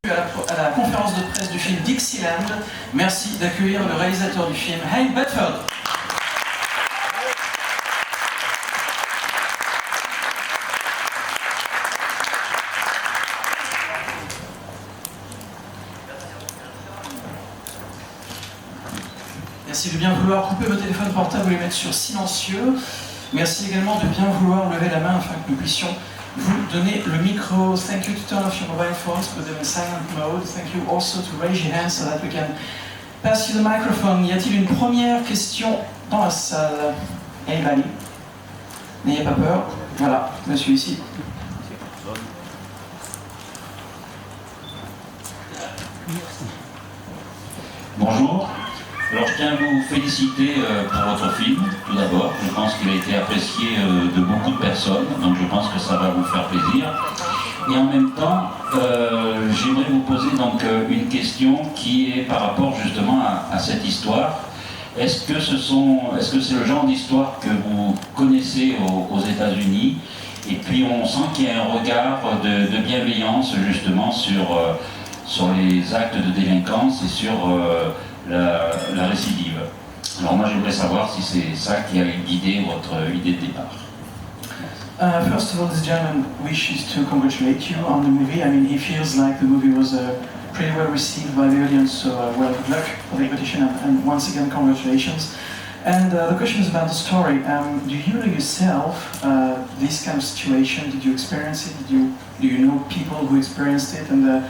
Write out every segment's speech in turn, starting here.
À la conférence de presse du film Dixieland. Merci d'accueillir le réalisateur du film, Hank Bedford. Merci de bien vouloir couper vos téléphones portables ou les mettre sur silencieux. Merci également de bien vouloir lever la main afin que nous puissions vous donner le micro. Thank you to turn off your mobile phones, put them in silent mode. Thank you also to raise your hands so that we can pass you the microphone. Y a-t-il une première question dans la salle? Anybody? N'ayez pas peur. Voilà, monsieur ici. Bonjour. Alors je tiens à vous féliciter pour votre film, tout d'abord. Je pense qu'il a été apprécié de beaucoup de personnes, donc je pense que ça va vous faire plaisir. Et en même temps, j'aimerais vous poser donc une question qui est par rapport justement à cette histoire. Est-ce que c'est le genre d'histoire que vous connaissez aux États-Unis? Et puis on sent qu'il y a un regard de bienveillance justement sur les actes de délinquance et sur la récidive. Alors moi j'aimerais savoir si c'est ça qui a guidé votre idée de départ. First of all, this gentleman wishes to congratulate you on the movie. I mean, he feels like the movie was pretty well received by the audience, so well, good luck for the competition, and once again, congratulations. And the question is about the story. Do you know yourself this kind of situation? Did you experience it? Do you know people who experienced it? And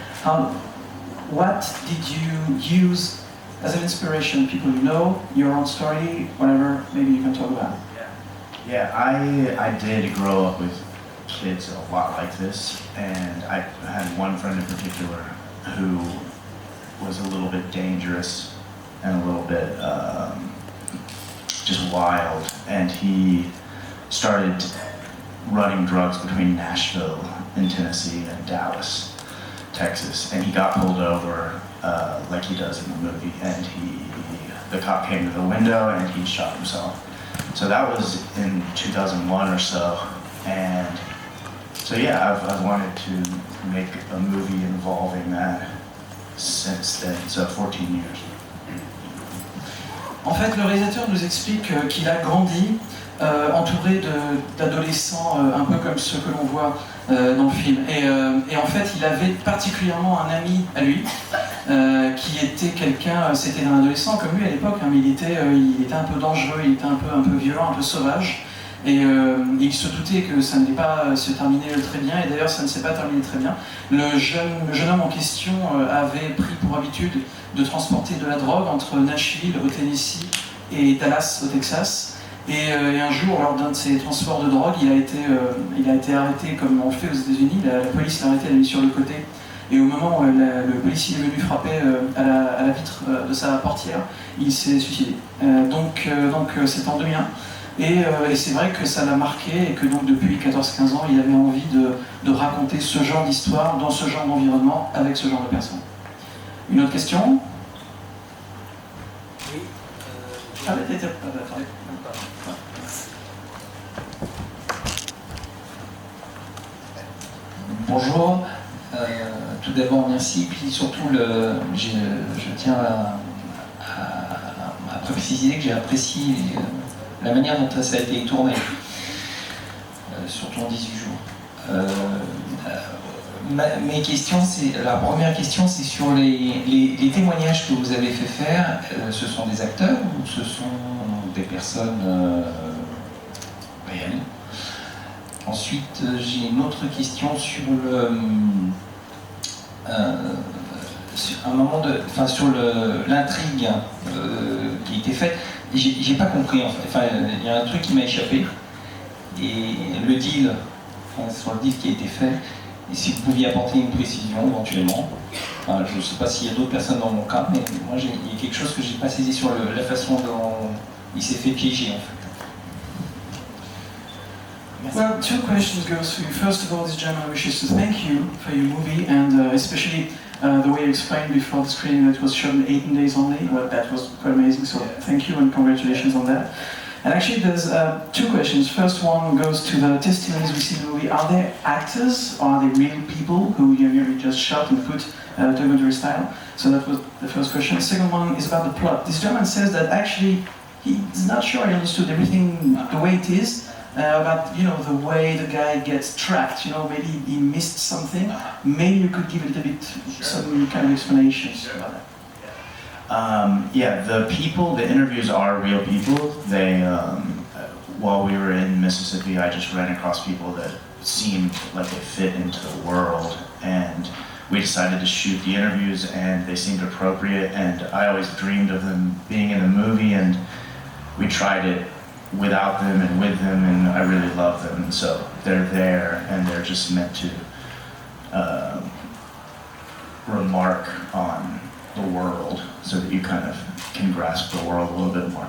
what did you use as an inspiration? People you know, your own story, whatever, maybe you can talk about it. Yeah, I did grow up with kids a lot like this, and I had one friend in particular who was a little bit dangerous and a little bit just wild, and he started running drugs between Nashville in Tennessee and Dallas, Texas, and he got pulled over like he does in the movie, and the cop came to the window and he shot himself. So that was in 2001 or so, and so yeah, I've wanted to make a movie involving that since then, so 14 years. En fait, le réalisateur nous explique qu'il a grandi entouré d'adolescents un peu comme ceux que l'on voit dans le film. Et en fait, il avait particulièrement un ami à lui qui était quelqu'un, c'était un adolescent comme lui à l'époque, hein, mais il était un peu dangereux, il était un peu violent, un peu sauvage. Et il se doutait que ça n'allait pas se terminer très bien, et d'ailleurs ça ne s'est pas terminé très bien. Le jeune homme en question avait pris pour habitude de transporter de la drogue entre Nashville au Tennessee et Dallas au Texas. Et un jour, lors d'un de ces transports de drogue, il a été arrêté comme on le fait aux États-Unis. La police l'a arrêté, l'a mis sur le côté. Et au moment où le policier est venu frapper à la vitre de sa portière, il s'est suicidé. Donc c'est en 2001. Et c'est vrai que ça l'a marqué et que donc depuis 14-15 ans, il avait envie de raconter ce genre d'histoire dans ce genre d'environnement avec ce genre de personnes. Une autre question? Oui. Attendez. Bonjour, tout d'abord merci, puis surtout je tiens à préciser que j'ai apprécié la manière dont ça a été tourné, surtout en 18 jours. Mes questions, la première question, c'est sur les témoignages que vous avez fait faire. Ce sont des acteurs ou ce sont des personnes réelles? Ensuite, j'ai une autre question sur sur l'intrigue qui a été faite. J'ai pas compris en fait. Enfin, il y a un truc qui m'a échappé. Et le deal, sur le deal qui a été fait. Et si vous pouviez apporter une précision éventuellement. Enfin, je ne sais pas s'il y a d'autres personnes dans mon cas, mais moi il y a quelque chose que j'ai pas saisi sur la façon dont il s'est fait piéger en fait. Well, two questions go to you. First of all, this gentleman wishes to thank you for your movie and especially the way you explained before the screening that it was shot in 18 days only. Well, that was quite amazing, so thank you and congratulations on that. And actually there's two questions. First one goes to the testimonies we see in the movie. Are they actors or are they real people who you just shot and put documentary style? So that was the first question. The second one is about the plot. This gentleman says that actually he's not sure he understood everything the way it is, about the way the guy gets trapped. Maybe he missed something. Maybe you could give a little bit some kind of explanations about that. Yeah, the interviews are real people. They, while we were in Mississippi, I just ran across people that seemed like they fit into the world, and we decided to shoot the interviews, and they seemed appropriate, and I always dreamed of them being in the movie, and we tried it without them and with them, and I really love them, and so they're there, and they're just meant to remark on the world so that you kind of can grasp the world a little bit more.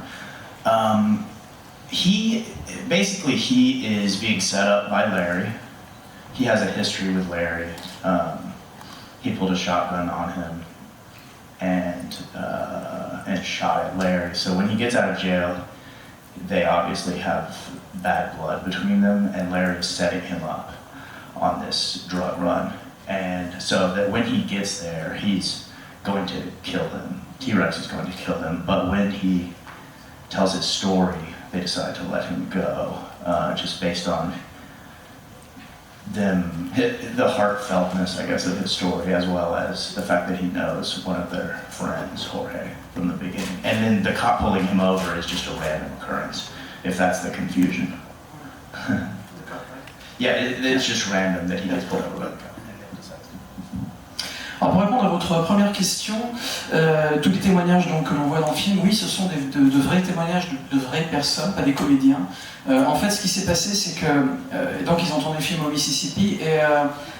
He is being set up by Larry. He has a history with Larry. He pulled a shotgun on him and shot at Larry. So when he gets out of jail, they obviously have bad blood between them, and Larry is setting him up on this drug run. And so that when he gets there, he's going to kill him. T-Rex is going to kill him, but when he tells his story, they decide to let him go, just based on the heartfeltness, I guess, of his story, as well as the fact that he knows one of their friends, Jorge, from the beginning. And then the cop pulling him over is just a random occurrence, if that's the confusion. Yeah, it's just random that he gets pulled over by the cop. Alors pour répondre à votre première question, tous les témoignages que l'on voit dans le film, oui, ce sont de vrais témoignages de vraies personnes, pas des comédiens. En fait, ce qui s'est passé, c'est que donc ils ont tourné le film au Mississippi,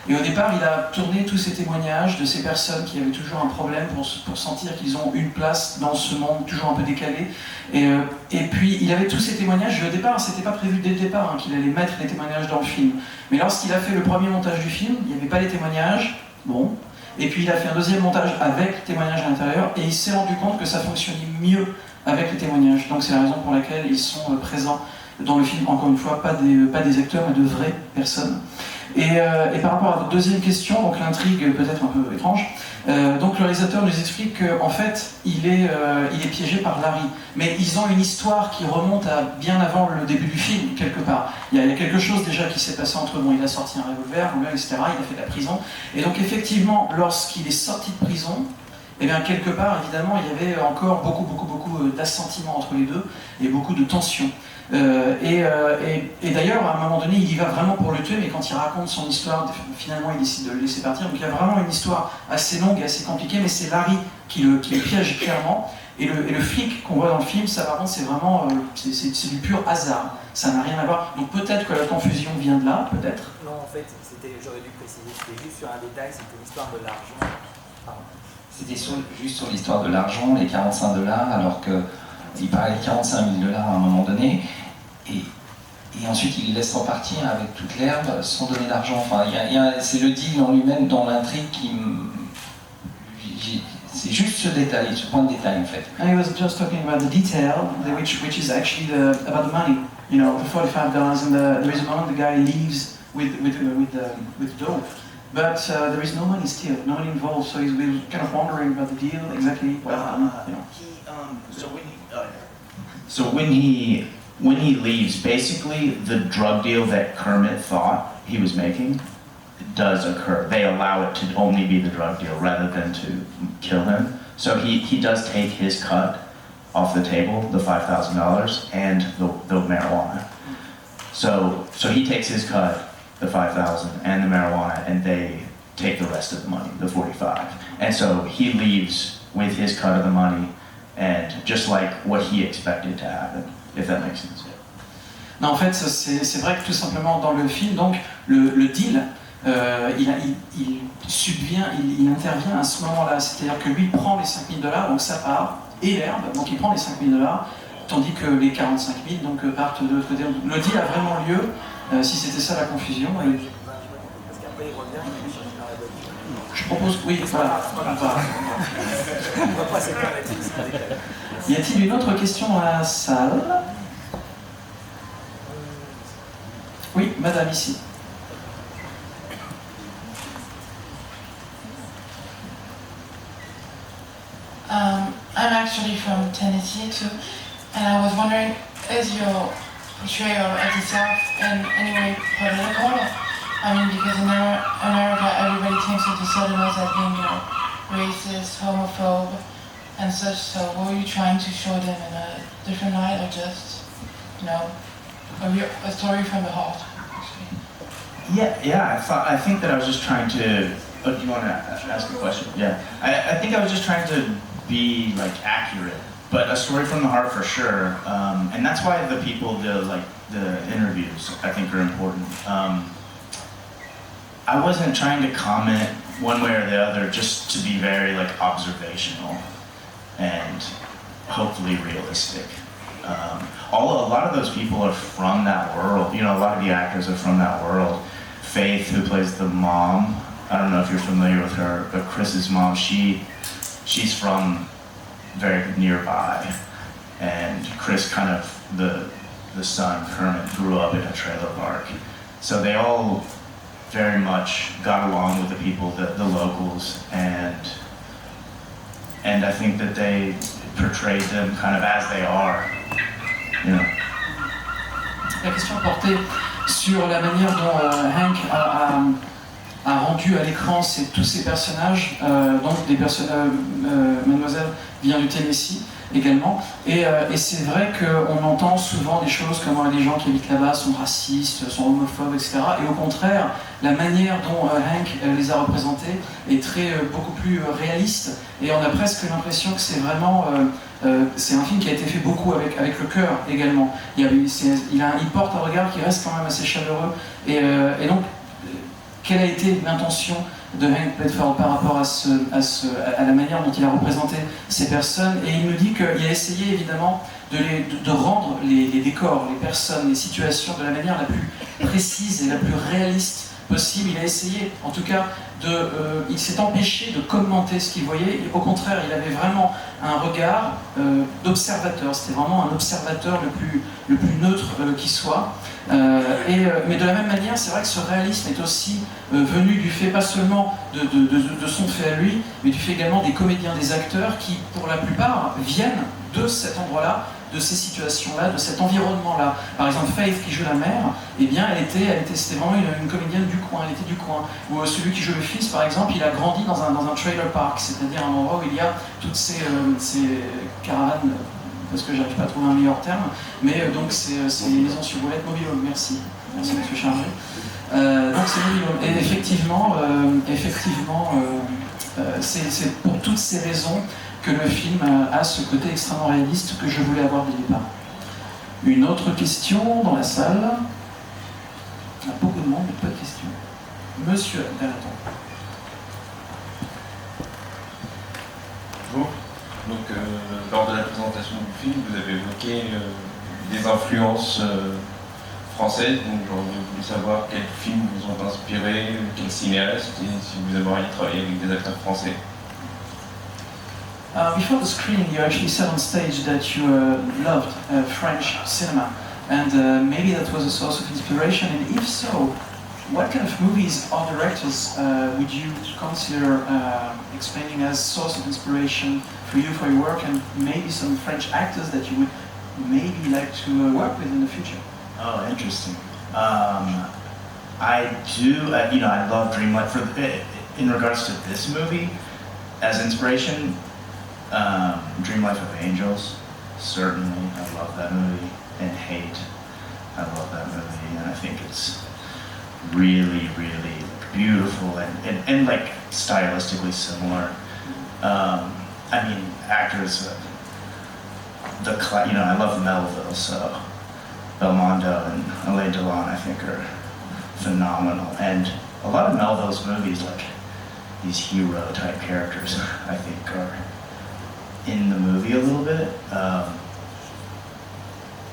et au départ, il a tourné tous ces témoignages de ces personnes qui avaient toujours un problème pour sentir qu'ils ont une place dans ce monde toujours un peu décalé. Et puis, il avait tous ces témoignages. Au départ, c'était pas prévu dès le départ qu'il allait mettre les témoignages dans le film. Mais lorsqu'il a fait le premier montage du film, il n'y avait pas les témoignages. Bon. Et puis il a fait un deuxième montage avec témoignages à l'intérieur, et il s'est rendu compte que ça fonctionnait mieux avec les témoignages. Donc c'est la raison pour laquelle ils sont présents dans le film, encore une fois, pas des acteurs, mais de vraies personnes. Et par rapport à votre deuxième question, donc l'intrigue peut-être un peu étrange, donc le réalisateur nous explique qu'en fait il est piégé par Larry, mais ils ont une histoire qui remonte à bien avant le début du film, quelque part. Il y a quelque chose déjà qui s'est passé entre eux. Bon, il a sorti un revolver, etc., il a fait de la prison, et donc effectivement lorsqu'il est sorti de prison, et bien quelque part évidemment il y avait encore beaucoup d'assentiments entre les deux, et beaucoup de tensions. Et d'ailleurs, à un moment donné, il y va vraiment pour le tuer, mais quand il raconte son histoire, finalement il décide de le laisser partir. Donc il y a vraiment une histoire assez longue et assez compliquée, mais c'est Larry qui le piège clairement. Et le flic qu'on voit dans le film, ça par contre c'est vraiment c'est du pur hasard, ça n'a rien à voir. Donc peut-être que la confusion vient de là, peut-être. Non, en fait, j'aurais dû préciser, c'était juste sur un détail, c'était l'histoire de l'argent. C'était juste sur l'histoire de l'argent, les $45, alors que il parlait de $45 000 à un moment donné, et ensuite il laisse repartir avec toute l'herbe sans donner d'argent. Enfin, c'est le deal en lui-même dans l'intrigue qui c'est juste ce détail, ce point de détail en fait. And he was just talking about the detail, which is actually about the money. You know, the $45, and there is a moment the guy leaves with the dough. But there is no money still, no money involved, so he's kind of wondering about the deal, exactly what happened, you know. So when he leaves, basically the drug deal that Kermit thought he was making does occur. They allow it to only be the drug deal rather than to kill him. So he does take his cut off the table, the $5,000 and the marijuana. So he takes his cut, the $5,000 and the marijuana, and they take the rest of the money, the $45,000. And so he leaves with his cut of the money, and just like what he expected to happen, if that makes sense. Non, en fait, c'est vrai que tout simplement dans le film, donc le deal, il subvient, il intervient à ce moment-là. C'est-à-dire que lui prend les $5,000, donc ça part, et l'herbe, donc il prend les $5,000, tandis que les 45 000 donc, partent de l'autre côté. Le deal a vraiment lieu, si c'était ça la confusion. Et... Parce qu'après il revient, il change dans la voiture. Je propose, oui, voilà. Y a-t-il une autre question dans la salle? Madame ici. I'm actually from Tennessee too, and I was wondering, is your portrayal of yourself in any way political? I mean, because in America, everybody thinks of the Southerners as being, you know, racist, homophobe, and such. So, were you trying to show them in a different light, or just, you know, a story from the heart? Yeah. I think that I was just trying to. Oh, do you want to ask a question? Yeah. I think I was just trying to be like accurate, but a story from the heart for sure. And that's why the interviews I think are important. I wasn't trying to comment one way or the other, just to be very like observational and hopefully realistic. A lot of those people are from that world. You know, a lot of the actors are from that world. Faith, who plays the mom, I don't know if you're familiar with her, but Chris's mom, she's from very nearby. And Chris, kind of the son, Kermit, grew up in a trailer park. So they all very much got along with the people, the locals, and I think that they portrayed them kind of as they are, you know. La question portait sur la manière dont Hank a rendu à l'écran tous ces personnages, donc Mademoiselle vient du Tennessee également, et c'est vrai qu'on entend souvent des choses comme les gens qui habitent là-bas sont racistes, sont homophobes, etc. Et au contraire, la manière dont Hank les a représentés est beaucoup plus réaliste, et on a presque l'impression que c'est vraiment c'est un film qui a été fait beaucoup avec le cœur également. Il porte un regard qui reste quand même assez chaleureux, et donc quelle a été l'intention de Hank Bedford par rapport à la manière dont il a représenté ces personnes? Et il me dit qu'il a essayé évidemment de rendre les décors, les personnes, les situations de la manière la plus précise et la plus réaliste possible. Il a essayé, en tout cas, il s'est empêché de commenter ce qu'il voyait. Et au contraire, il avait vraiment un regard d'observateur. C'était vraiment un observateur le plus neutre qui soit. Mais de la même manière, c'est vrai que ce réalisme est aussi venu du fait pas seulement de son fait à lui, mais du fait également des comédiens, des acteurs qui, pour la plupart, viennent de cet endroit-là, de ces situations-là, de cet environnement-là. Par exemple, Faith, qui joue la mère, eh bien, c'était vraiment une comédienne du coin, elle était du coin. Ou celui qui joue le fils, par exemple, il a grandi dans un trailer park, c'est-à-dire un endroit où il y a toutes ces caravanes, parce que j'arrive pas à trouver un meilleur terme, mais donc c'est les maisons sur roulettes, mobil-home, merci monsieur Chargé. Donc c'est mobil-home. Et effectivement, c'est pour toutes ces raisons que le film a ce côté extrêmement réaliste que je voulais avoir dès le départ. Une autre question dans la salle. Il y a beaucoup de monde, mais pas de questions. Monsieur Berton. Bonjour. Donc, lors de la présentation du film, vous avez évoqué des influences françaises. Donc, j'aurais voulu savoir quels films vous ont inspiré, quels cinéastes, et si vous aimeriez travailler avec des acteurs français. Before the screening, you actually said on stage that you loved French cinema, and maybe that was a source of inspiration. And if so, what kind of movies or directors would you consider explaining as source of inspiration for you for your work, and maybe some French actors that you would maybe like to work with in the future? Oh, interesting. I do. I love Dreamlight. In regards to this movie, as inspiration. Dream Life of Angels, certainly, I love that movie, and Hate, I love that movie, and I think it's really, really beautiful and like stylistically similar. I mean, actors, I love Melville, so Belmondo and Alain Delon, I think, are phenomenal, and a lot of Melville's movies, like these hero type characters, I think are in the movie a little bit.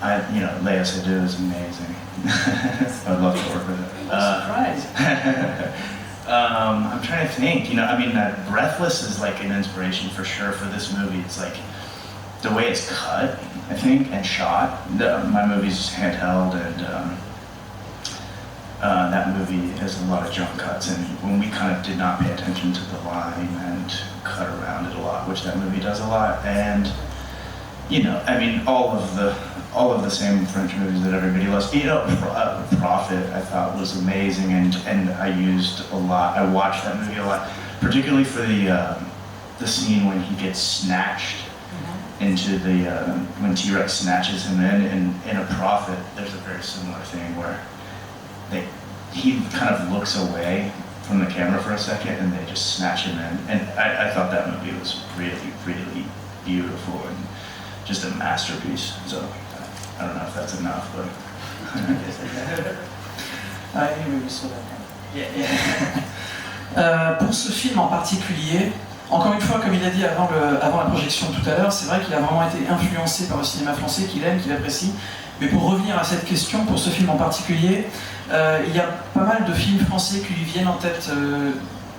Léa Seydoux is amazing. I'd love to work with her. Surprise. I'm trying to think. Breathless is like an inspiration for sure for this movie. It's like the way it's cut, I think, and shot. My movie's handheld, and that movie has a lot of jump cuts, and when we kind of did not pay attention to the line and cut around it a lot, which that movie does a lot, and you know, I mean, all of the same French movies that everybody loves. You know, Prophet I thought was amazing, and I used a lot. I watched that movie a lot, particularly for the scene when he gets snatched into the when T-Rex snatches him in a Prophet. There's a very similar thing where he kind of looks away from the camera for a second and they just snatch him in. And I thought that movie was really, really beautiful and just a masterpiece. So I don't know if that's enough, but Anyway, we saw that. Pour ce film en particulier, encore une fois, comme il a dit avant la projection tout à l'heure, c'est vrai qu'il a vraiment été influencé par le cinéma français, qu'il aime, qu'il apprécie. Mais pour revenir à cette question, pour ce film en particulier, il y a pas mal de films français qui lui viennent en tête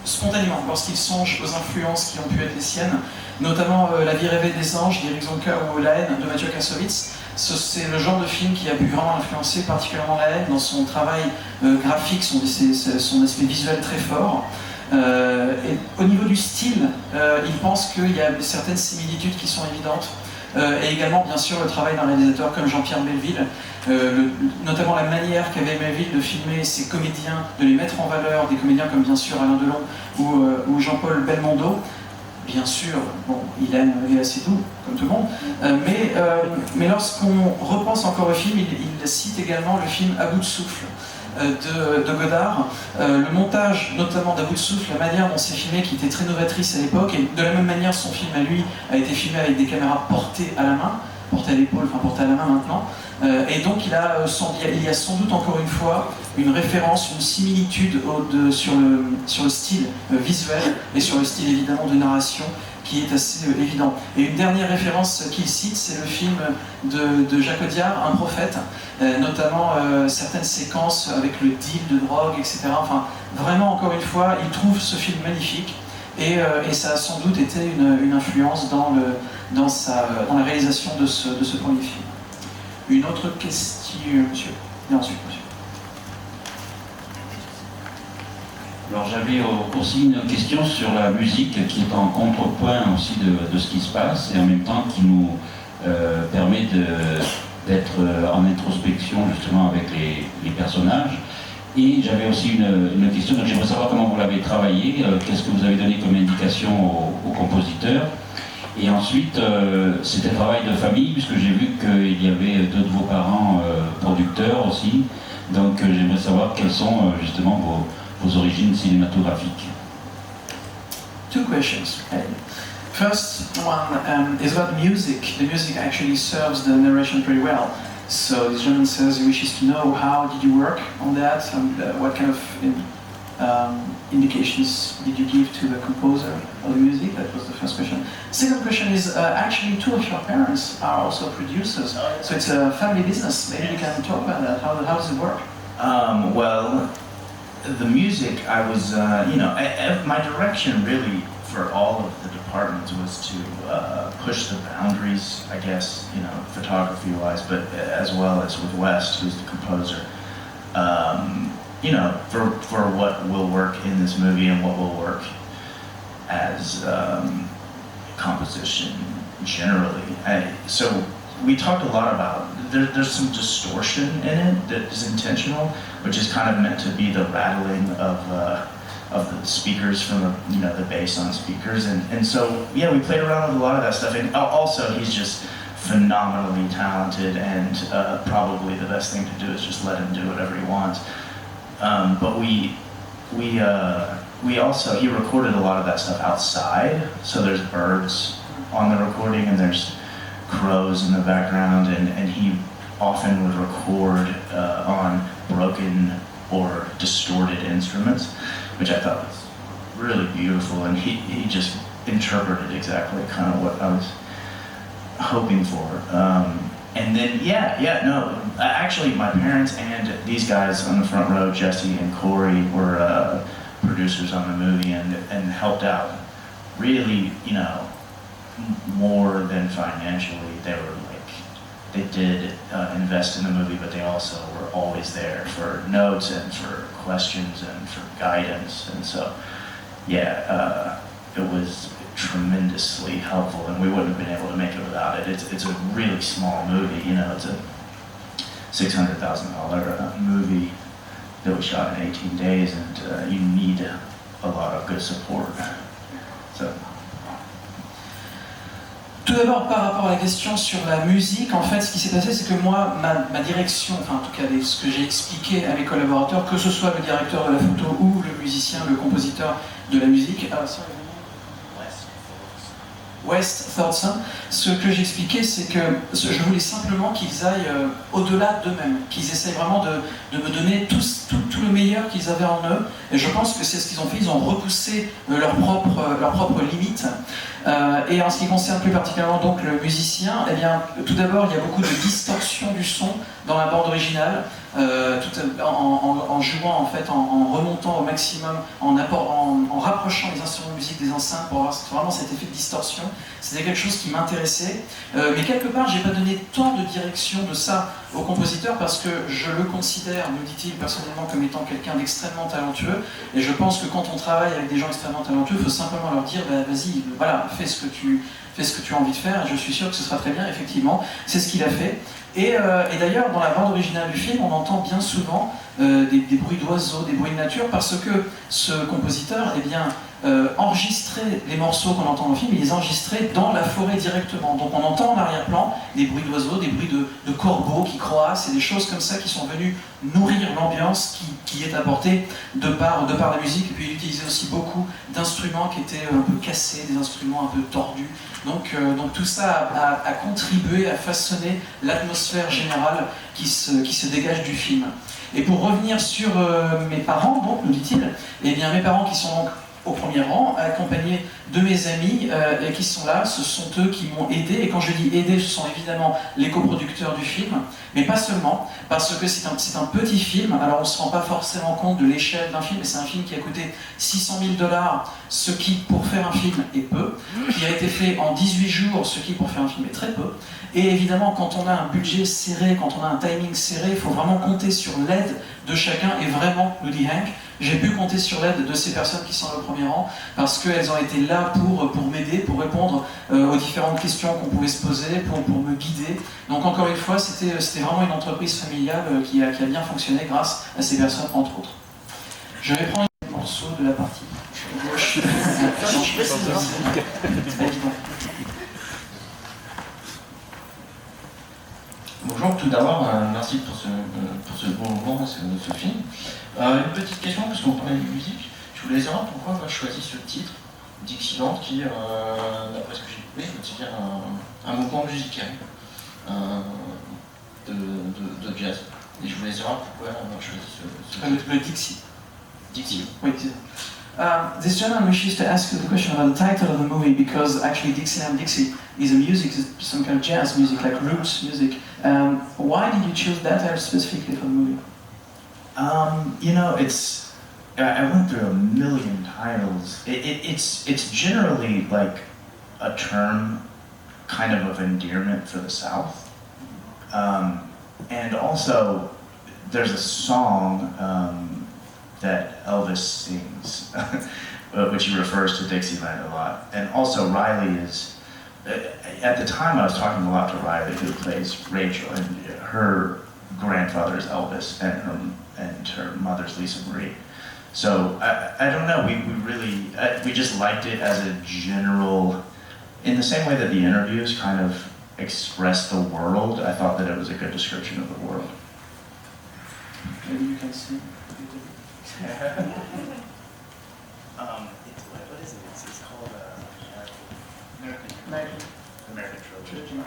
spontanément lorsqu'il songe aux influences qui ont pu être les siennes, notamment La vie rêvée des anges d'Eric Zonka ou La haine de Mathieu Kassovitz. C'est le genre de film qui a pu vraiment influencer particulièrement La haine dans son travail graphique, son aspect visuel très fort. Et au niveau du style, il pense qu'il y a certaines similitudes qui sont évidentes. Et également, bien sûr, le travail d'un réalisateur comme Jean-Pierre Melville, notamment la manière qu'avait Melville de filmer ses comédiens, de les mettre en valeur, des comédiens comme bien sûr Alain Delon ou Jean-Paul Belmondo. Bien sûr, bon, il aime assez doux, comme tout le monde, mais lorsqu'on repense encore au film, il cite également le film À bout de souffle de Godard. Le montage, notamment d'À bout de souffle, la manière dont c'est filmé, qui était très novatrice à l'époque, et de la même manière, son film à lui a été filmé avec des caméras portées à la main, portées à l'épaule, enfin portées à la main maintenant. Et donc il y a sans doute encore une fois une référence, une similitude sur le style visuel et sur le style évidemment de narration qui est assez évident. Et une dernière référence qu'il cite, c'est le film de Jacques Audiard, Un prophète, notamment certaines séquences avec le deal de drogue, etc. Enfin, vraiment, encore une fois, il trouve ce film magnifique et ça a sans doute été une influence dans la réalisation de ce premier film. Une autre question, monsieur. Et ensuite, monsieur. Alors j'avais aussi une question sur la musique qui est en contrepoint aussi de ce qui se passe et en même temps qui nous permet d'être en introspection justement avec les personnages. Et j'avais aussi une question, donc j'aimerais savoir comment vous l'avez travaillé, qu'est-ce que vous avez donné comme indication aux compositeurs. Et ensuite, c'était un travail de famille, puisque j'ai vu qu'il y avait deux de vos parents producteurs aussi. Donc j'aimerais savoir quelles sont justement vos origines cinématographiques. Two questions. First one is about music. The music actually serves the narration pretty well. So this gentleman says he wishes to know how did you work on that and what kind of indications did you give to the composer of the music? That was the first question. Second question is actually two of your parents are also producers, so it's a family business. Maybe you can talk about that. How does it work? Well, the music, I was, my direction really for all of the departments was to push the boundaries, I guess, photography-wise, but as well as with West, who's the composer. For what will work in this movie and what will work as composition generally. So we talked a lot about, there's some distortion in it that is intentional, which is kind of meant to be the rattling of the speakers from the bass on speakers. And so, yeah, we played around with a lot of that stuff. And also, he's just phenomenally talented, and probably the best thing to do is just let him do whatever he wants. But we also, he recorded a lot of that stuff outside, so there's birds on the recording and there's crows in the background, and he often would record on broken or distorted instruments, which I thought was really beautiful, and he just interpreted exactly kind of what I was hoping for. And then, actually my parents and these guys on the front row, Jesse and Corey, were producers on the movie and helped out really, more than financially. did invest in the movie, but they also were always there for notes and for questions and for guidance. And so, yeah, it was tremendously helpful, and we wouldn't have been able to make it without it. It's a really small movie, you know, it's a $600,000 movie that was shot in 18 days, and you need a lot of good support. So. Tout d'abord, par rapport à la question sur la musique, en fait, ce qui s'est passé, c'est que moi, ma direction, enfin en tout cas ce que j'ai expliqué à mes collaborateurs, que ce soit le directeur de la photo ou le musicien, le compositeur de la musique, West Thorson, ce que j'expliquais, c'est que je voulais simplement qu'ils aillent au-delà d'eux-mêmes, qu'ils essayent vraiment de me donner tout le meilleur qu'ils avaient en eux. Et je pense que c'est ce qu'ils ont fait, ils ont repoussé leurs propres limites. Et en ce qui concerne plus particulièrement donc le musicien, eh bien, tout d'abord, il y a beaucoup de distorsion du son dans la bande originale, en jouant en fait, en remontant au maximum, en rapprochant les instruments de musique des enceintes pour avoir vraiment cet effet de distorsion. C'était quelque chose qui m'intéressait, mais quelque part, j'ai pas donné tant de direction de ça au compositeur parce que je le considère, me dit-il personnellement, comme étant quelqu'un d'extrêmement talentueux. Et je pense que quand on travaille avec des gens extrêmement talentueux, il faut simplement leur dire, bah, vas-y, voilà, fais ce que tu as envie de faire. Et je suis sûr que ce sera très bien. Effectivement, c'est ce qu'il a fait. Et d'ailleurs, dans la bande originale du film, on entend bien souvent des bruits d'oiseaux, des bruits de nature, parce que ce compositeur, eh bien, enregistrait les morceaux qu'on entend dans le film, il les enregistrait dans la forêt directement. Donc on entend en arrière-plan des bruits d'oiseaux, des bruits de corbeaux qui croassent, et des choses comme ça qui sont venues nourrir l'ambiance qui est apportée de par la musique. Et puis il utilisait aussi beaucoup d'instruments qui étaient un peu cassés, des instruments un peu tordus. Donc tout ça a contribué à façonner l'atmosphère générale qui se dégage du film. Et pour revenir sur mes parents, donc, nous dit-il, eh bien mes parents qui sont donc au premier rang, accompagnés de mes amis qui sont là, ce sont eux qui m'ont aidé, et quand je dis aider, ce sont évidemment les coproducteurs du film, mais pas seulement, parce que c'est un petit film, alors on ne se rend pas forcément compte de l'échelle d'un film, mais c'est un film qui a coûté $600 000, ce qui pour faire un film est peu, qui a été fait en 18 jours, ce qui pour faire un film est très peu, et évidemment quand on a un budget serré, quand on a un timing serré, il faut vraiment compter sur l'aide de chacun, et vraiment, nous dit Hank, j'ai pu compter sur l'aide de ces personnes qui sont au premier rang parce qu'elles ont été là pour m'aider, pour répondre aux différentes questions qu'on pouvait se poser, pour me guider. Donc encore une fois, c'était vraiment une entreprise familiale qui a bien fonctionné grâce à ces personnes, entre autres. Je vais prendre un morceau de la partie gauche. C'est pas évident. Bonjour, tout d'abord, merci pour ce bon moment, ce film. Une petite question, parce qu'on parlait de musique. Je voulais savoir pourquoi on a choisi ce titre, Dixieland, qui, d'après ce que j'ai trouvé, veut dire un mouvement musical de jazz. Et je voulais savoir pourquoi on a choisi ce titre. Le Dixie. Dixie. Oui, this gentleman wishes to ask you the question about the title of the movie because actually Dixieland Dixie is a music, some kind of jazz music, like roots music. Why did you choose that title specifically for the movie? You know, I went through a million titles. It's generally like a term kind of endearment for the South. And also, there's a song that Elvis sings, which he refers to Dixieland a lot. And also Riley is, at the time I was talking a lot to Riley, who plays Rachel, and her grandfather is Elvis, and her mother's Lisa Marie. So I don't know, we just liked it as a general, in the same way that the interviews kind of express the world, I thought that it was a good description of the world. Maybe you can see. What is it? It's called American Trilogy.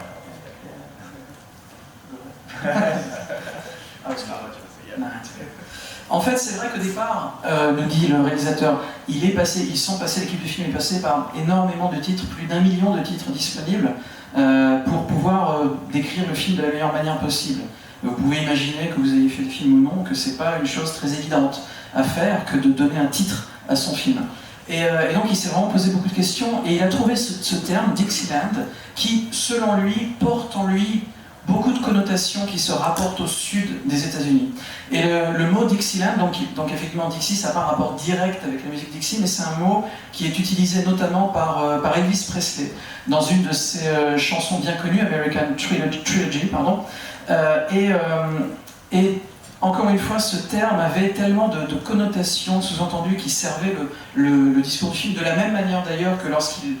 En fait, c'est vrai qu'au départ, nous dit le réalisateur, l'équipe du film est passée par énormément de titres, plus d'1 million de titres disponibles, pour pouvoir décrire le film de la meilleure manière possible. Vous pouvez imaginer que vous ayez fait le film ou non, que c'est pas une chose très évidente à faire que de donner un titre à son film. Et donc il s'est vraiment posé beaucoup de questions et il a trouvé ce terme, Dixieland, qui, selon lui, porte en lui beaucoup de connotations qui se rapportent au sud des États-Unis. Et le mot Dixieland, donc effectivement Dixie, ça n'a pas un rapport direct avec la musique Dixie, mais c'est un mot qui est utilisé notamment par Elvis Presley dans une de ses chansons bien connues, American Trilogy, pardon. Et encore une fois, ce terme avait tellement de connotations sous-entendues qui servaient le discours du film, de la même manière d'ailleurs que lorsqu'il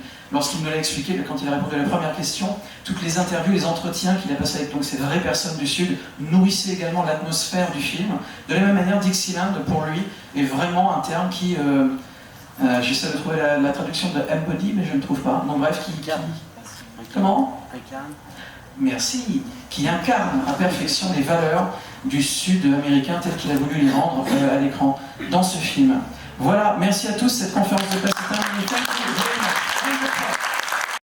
me l'a expliqué, quand il a répondu à la première question, toutes les interviews, les entretiens qu'il a passés avec donc, ces vraies personnes du Sud nourrissaient également l'atmosphère du film. De la même manière, Dixieland, pour lui, est vraiment un terme qui... j'essaie de trouver la traduction de embody, mais je ne trouve pas. Donc bref, Comment ? Merci. Qui incarne à perfection les valeurs du Sud américain telles qu'il a voulu les rendre à l'écran dans ce film. Voilà, merci à tous, cette conférence de presse est terminée.